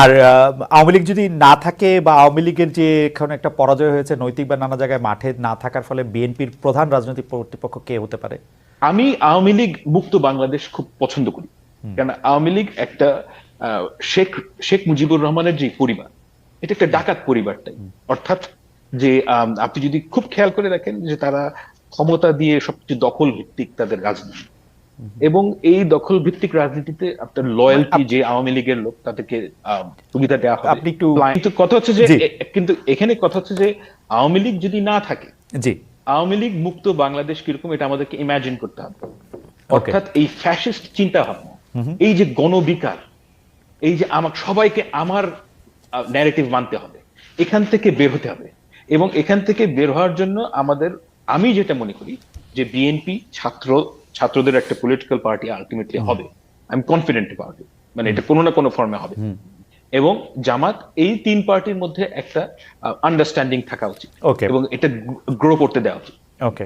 আর আওয়ামী লীগ যদি না থাকে বা আওয়ামী লীগের যে এখন একটা পরাজয় হয়েছে নৈতিক বা নানা জায়গায় মাঠে না থাকার ফলে বিএনপির প্রধান রাজনৈতিক প্রতিপক্ষ কে হতে পারে? আমি আওয়ামী লীগ মুক্ত বাংলাদেশ খুব পছন্দ করি। কারণ আওয়ামী লীগ একটা আহ, শেখ শেখ মুজিবুর রহমানের যে পরিবার, এটা একটা ডাকাত পরিবারটাই। অর্থাৎ যে আপনি যদি খুব খেয়াল করে দেখেন যে তারা ক্ষমতা দিয়ে সবচেয়ে দখল ভিত্তিক তাদের রাজনীতি, এবং এই দখল ভিত্তিক রাজনীতিতে আপনার লয়্যালটি যে আওয়ামী লীগের লোক তাদেরকে সুবিধা দেওয়া হবে। আপনি একটু কিন্তু কথা হচ্ছে যে জি কিন্তু এখানে কথা হচ্ছে যে আওয়ামী লীগ যদি না থাকে, জি আওয়ামী লীগ মুক্ত বাংলাদেশ কিরকম এটা আমাদেরকে ইমাজিন করতে হবে। ওকে অর্থাৎ এই ফ্যাসিস্ট চিন্তা ভাবনা, এই যে গণবিকার, এই যে আমার সবাইকে আমার ন্যারেটিভ মানতে হবে, এখান থেকে বের হতে হবে। এবং এখান থেকে বের হওয়ার জন্য আমি যেটা মনে করি যে বিএনপি ছাত্রদের একটা পলিটিক্যাল পার্টি আলটিমেটলি হবে। আমি কনফিডেন্ট অ্যাবাউট ইট, মানে এটা কোনো না কোনো ফর্মে হবে। এবং জামাত, এই তিন পার্টির মধ্যে একটা আন্ডারস্ট্যান্ডিং থাকা উচিত ওকে এবং এটা গ্রো করতে দেওয়া উচিত। ওকে